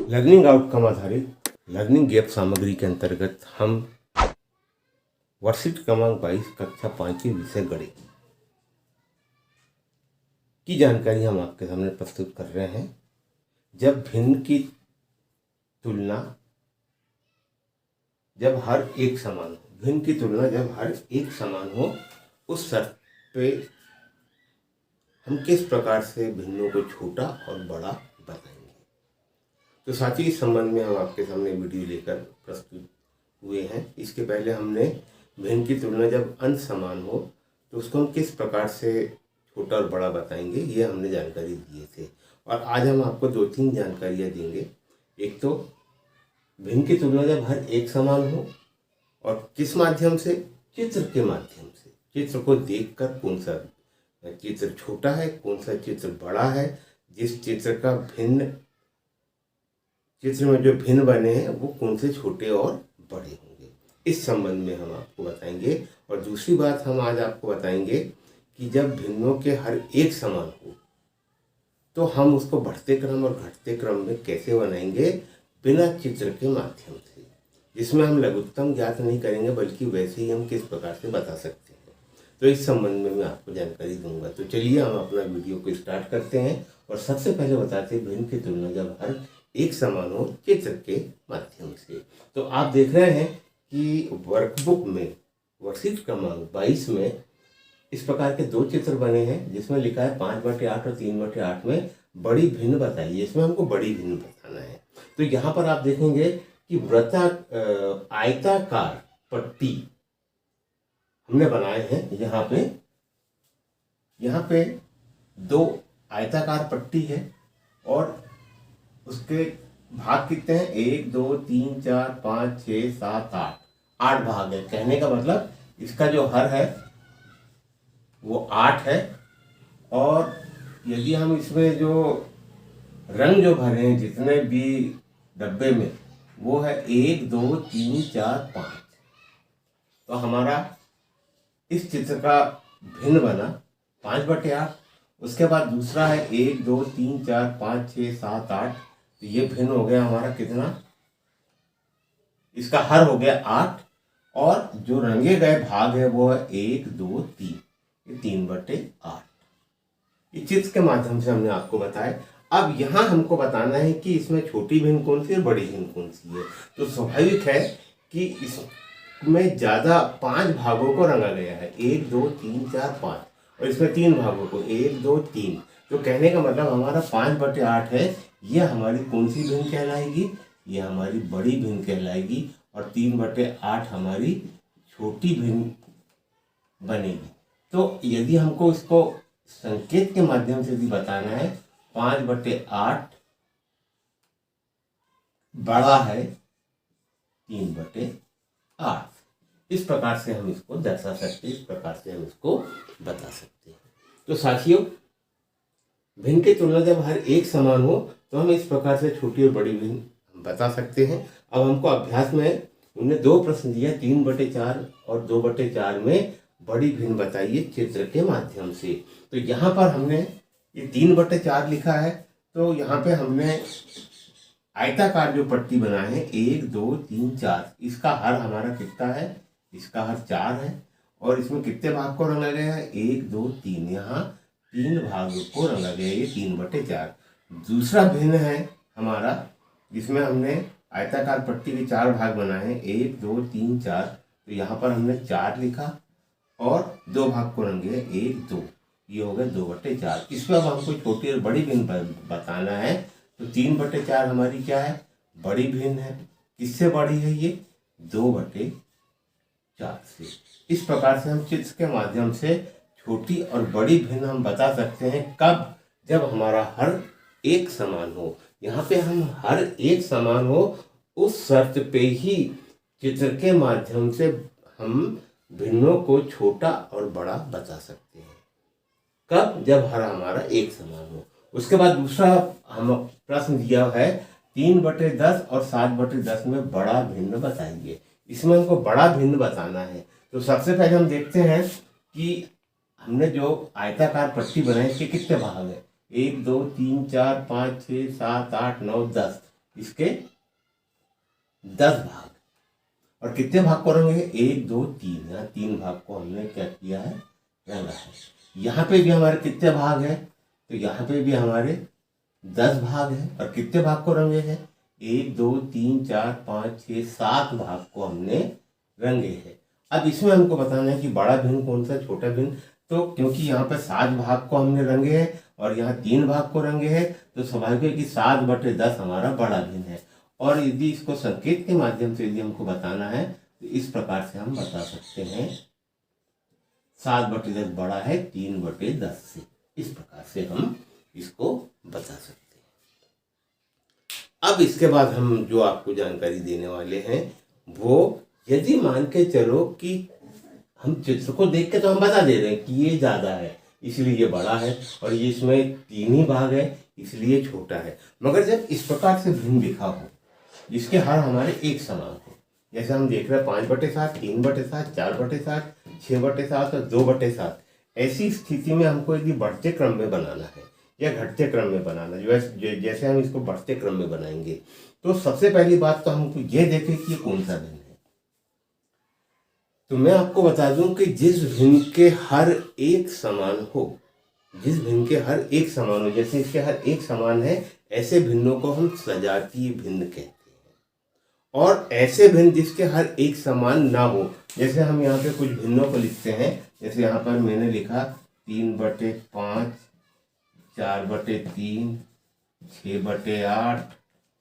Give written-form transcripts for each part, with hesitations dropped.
Learning outcome आधारित learning gap सामग्री के अंतर्गत हम वर्कशीट क्रमांक 22 कक्षा 5 के विषय गणित की जानकारी हम आपके सामने प्रस्तुत कर रहे हैं। जब भिन्न की तुलना जब हर एक समान हो, भिन्न की तुलना जब हर एक समान हो, उस शर्त पे हम किस प्रकार से भिन्नों को छोटा और बड़ा बताएंगे। तो साथ ही इस संबंध में हम आपके सामने वीडियो लेकर प्रस्तुत हुए हैं। इसके पहले हमने भिन्न की तुलना जब अंश समान हो तो उसको हम किस प्रकार से छोटा और बड़ा बताएंगे, ये हमने जानकारी दिए थे। और आज हम आपको 2-3 जानकारियाँ देंगे। एक तो भिन्न की तुलना जब हर एक समान हो, और किस माध्यम से, चित्र के माध्यम से। चित्र को देखकर कौन सा चित्र छोटा है, कौन सा चित्र बड़ा है, जिस चित्र का भिन्न चित्र में जो भिन्न बने हैं वो कौन से छोटे और बड़े होंगे, इस संबंध में हम आपको बताएंगे। और दूसरी बात हम आज आपको बताएंगे कि जब भिन्नों के हर एक समान हो तो हम उसको बढ़ते क्रम और घटते क्रम में कैसे बनाएंगे, बिना चित्र के माध्यम से, जिसमें हम लघुत्तम ज्ञात नहीं करेंगे बल्कि वैसे ही हम किस प्रकार से बता सकते हैं। तो इस संबंध में मैं आपको जानकारी दूंगा। तो चलिए हम अपना वीडियो को स्टार्ट करते हैं। और सबसे पहले बताते हैं भिन्न की तुलना जब हर एक समान हो चित्र के माध्यम से। तो आप देख रहे हैं कि वर्कबुक में वर्कशीट क्रमांक 22 में इस प्रकार के 2 चित्र बने हैं, जिसमें लिखा है 5/8 और 3/8 में बड़ी भिन्न बताइए। इसमें हमको बड़ी भिन्न बताना है। तो यहाँ पर आप देखेंगे कि आयताकार पट्टी हमने बनाए हैं। यहाँ पे 2 आयताकार पट्टी है और उसके भाग कितने हैं, 1 2 3 4 5 6 7 8 भाग है। कहने का मतलब इसका जो हर है वो 8 है। और यदि हम इसमें जो रंग जो भरे हैं जितने भी डब्बे में, वो है 1 2 3 4 5। तो हमारा इस चित्र का भिन्न बना 5/8। उसके बाद दूसरा है 1 2 3 4 5 6 7 8। तो ये भिन्न हो गया हमारा कितना, इसका हर हो गया 8। और जो रंगे गए भाग है वो है 1 2 3, ये 3/8। इस चित्र के माध्यम से हमने आपको बताया। अब यहाँ हमको बताना है कि इसमें छोटी भिन्न कौन सी है, बड़ी भिन्न कौन सी है। तो स्वाभाविक है कि इसमें ज्यादा 5 भागों को रंगा गया है, 1 2 3 4 5, और इसमें 3 भागों को 1 2 3। तो कहने का मतलब हमारा 5/8 है, ये हमारी कौन सी भिन्न कहलाएगी, ये हमारी बड़ी भिन्न कहलाएगी। और 3/8 हमारी छोटी भिन्न बनेगी। तो यदि हमको इसको संकेत के माध्यम से भी बताना है, 5/8 बड़ा है 3/8। इस प्रकार से हम इसको दर्शा सकते हैं, इस प्रकार से हम इसको बता सकते हैं। तो साथियों, भिन्न की तुलना जब हर एक समान हो तो हम इस प्रकार से छोटी और बड़ी भिन्न बता सकते हैं। अब हमको अभ्यास में उन्होंने 2 प्रश्न दिया, 3/4 और 2/4 में बड़ी भिन्न बताइए चित्र के माध्यम से। तो यहाँ पर हमने ये 3/4 लिखा है। तो यहाँ पे हमने आयताकार जो पट्टी बनाए हैं 1 2 3 4, इसका हर हमारा कितना है, इसका हर 4 है। और इसमें कितने भाग को रंगा गया है, 1 2 3, यहाँ 3 भाग को रंगा गया, ये 3/4। दूसरा भिन्न है हमारा, जिसमें हमने आयताकार पट्टी के 4 भाग बनाए हैं, 1 2 3 4। तो यहाँ पर हमने 4 लिखा और 2 भाग को रंगे 1 2, ये हो गया 2/4। इसमें अब हमको छोटी और बड़ी भिन्न बताना है। तो 3/4 हमारी क्या है, बड़ी भिन्न है। किससे बड़ी है ये, 2/4 से। इस प्रकार से हम चित्र के माध्यम से छोटी और बड़ी भिन्न हम बता सकते हैं। कब, जब हमारा हर एक समान हो। यहाँ पे हम हर एक समान हो, उस शर्त पे ही चित्र के माध्यम से हम भिन्नों को छोटा और बड़ा बता सकते हैं। कब, जब हर हमारा एक समान हो। उसके बाद दूसरा हम प्रश्न दिया है 3/10 और 7/10 में बड़ा भिन्न बताइए। इसमें हमको बड़ा भिन्न बताना है। तो सबसे पहले हम देखते हैं कि हमने जो आयताकार पट्टी बनाई इसके कितने भाग है, 1 2 3 4 5 6 7 8 9 10। इसके 10 भाग। और कितने भाग को रंगे? 1 2 3, यहाँ 3 भाग को हमने क्या किया है? रंगा है। यहाँ पे भी हमारे कितने भाग है? तो यहाँ पे भी हमारे 10 भाग है। और कितने भाग को रंगे हैं? 1 2 3 4 5 6 7 भाग को हमने रंगे हैं। अब इसमें हमको बताना है कि बड़ा भिन्न कौन सा, छोटा भिन्न। तो क्योंकि यहाँ पर 7 भाग को हमने रंगे हैं और यहाँ 3 भाग को रंगे हैं, तो स्वाभाविक है कि 7/10 हमारा बड़ा भिन्न है। और यदि इसको संकेत के माध्यम से यदि हमको बताना है तो इस प्रकार से हम बता सकते हैं, 7/10 बड़ा है 3/10 से। इस प्रकार से हम इसको बता सकते हैं। अब इसके बाद हम जो आपको जानकारी देने वाले हैं वो, यदि मान के चलो कि हम चित्र को देख के तो हम बता दे रहे हैं कि ये ज़्यादा है इसलिए ये बड़ा है, और ये इसमें 3 ही भाग है इसलिए छोटा है। मगर जब इस प्रकार से भिन्न लिखा हो जिसके हर हमारे एक समान हो, जैसे हम देख रहे हैं 5/7, 3/7, 4/7, 6/7 और 2/7, ऐसी स्थिति में हमको यदि बढ़ते क्रम में बनाना है या घटते क्रम में बनाना है, जैसे हम इसको बढ़ते क्रम में बनाएंगे, तो सबसे पहली बात तो हमको ये देखें कि ये कौन सा भिन्न है। तो मैं आपको बता दूं कि जिस भिन्न के हर एक समान हो, जिस भिन्न के हर एक समान हो, जैसे इसके हर एक समान है, ऐसे भिन्नों को हम सजातीय भिन्न कहते हैं। और ऐसे भिन्न जिसके हर एक समान ना हो, जैसे हम यहाँ पे कुछ भिन्नों को लिखते हैं, जैसे यहाँ पर मैंने लिखा 3/5, 4/3, 6/8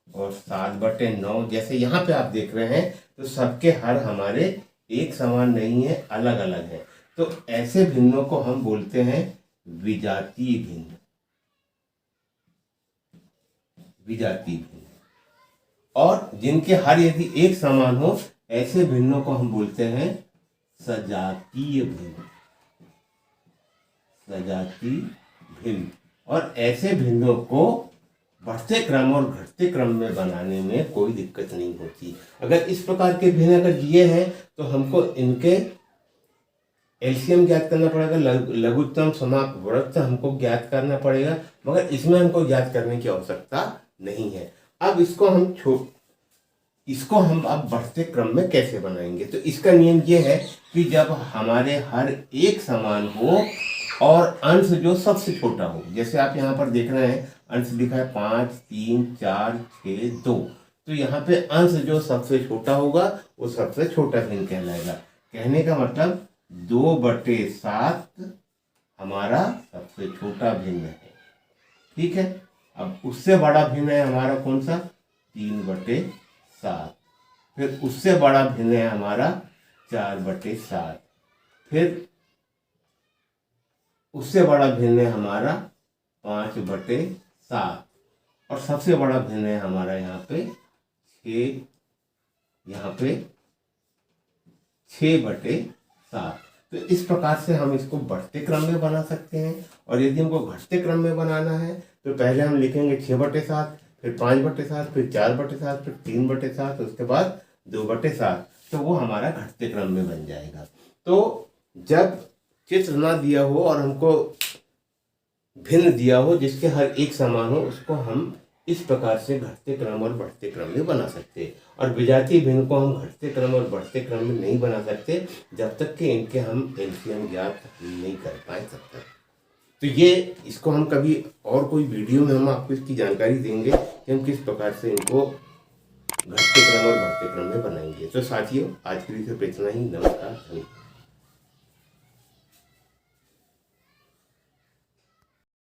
और 7/9। जैसे यहाँ पे आप देख रहे हैं तो सबके हर हमारे एक समान नहीं है, अलग अलग है। तो ऐसे भिन्नों को हम बोलते हैं विजातीय भिन्न, विजातीय भिन्न। और जिनके हर यदि एक समान हो, ऐसे भिन्नों को हम बोलते हैं सजातीय भिन्न, सजातीय भिन्न। और ऐसे भिन्नों को बढ़ते क्रम और घटते क्रम में बनाने में कोई दिक्कत नहीं होती। अगर इस प्रकार के भिन्न अगर दिए हैं तो हमको इनके एलसीएम ज्ञात करना पड़ेगा, लघुत्तम समापवर्ग हमको ज्ञात करना पड़ेगा, मगर इसमें हमको ज्ञात करने की आवश्यकता नहीं है। अब इसको हम अब बढ़ते क्रम में कैसे बनाएंगे? तो इसका नियम ये है कि जब हमारे हर एक समान हो और अंश जो सबसे छोटा हो, जैसे आप यहाँ पर देख रहे हैं अंश लिखा है 5 3 4 6 2, तो यहाँ पे अंश जो सबसे छोटा होगा वो सबसे छोटा भिन्न कहलाएगा। कहने का मतलब 2/7 हमारा सबसे छोटा भिन्न है, ठीक है। अब उससे बड़ा भिन्न है हमारा कौन सा? 3/7। फिर उससे बड़ा भिन्न है हमारा 4/7। फिर उससे बड़ा भिन्न है हमारा 5/7। और सबसे बड़ा भिन्न है हमारा यहाँ पे 6/7। तो इस प्रकार से हम इसको बढ़ते क्रम में बना सकते हैं। और यदि हमको घटते क्रम में बनाना है तो पहले हम लिखेंगे 6/7, फिर 5/7, फिर 4/7, फिर 3/7, उसके बाद 2/7। तो वो हमारा घटते क्रम में बन जाएगा। तो जब चित्र ना दिया हो और हमको भिन्न दिया हो जिसके हर एक समान हो, उसको हम इस प्रकार से घटते क्रम और बढ़ते क्रम में बना सकते हैं। और विजातीय भिन्न को हम घटते क्रम और बढ़ते क्रम में नहीं बना सकते जब तक कि इनके हम एलसीएम ज्ञात नहीं कर पाए तब तक। तो ये इसको हम कभी और कोई वीडियो में हम आपको इसकी जानकारी देंगे कि हम किस प्रकार से इनको घटते क्रम और बढ़ते क्रम में बनाएंगे। तो साथियों, आज के लिए सिर्फ इतना ही। नमस्कार, धन्यवाद।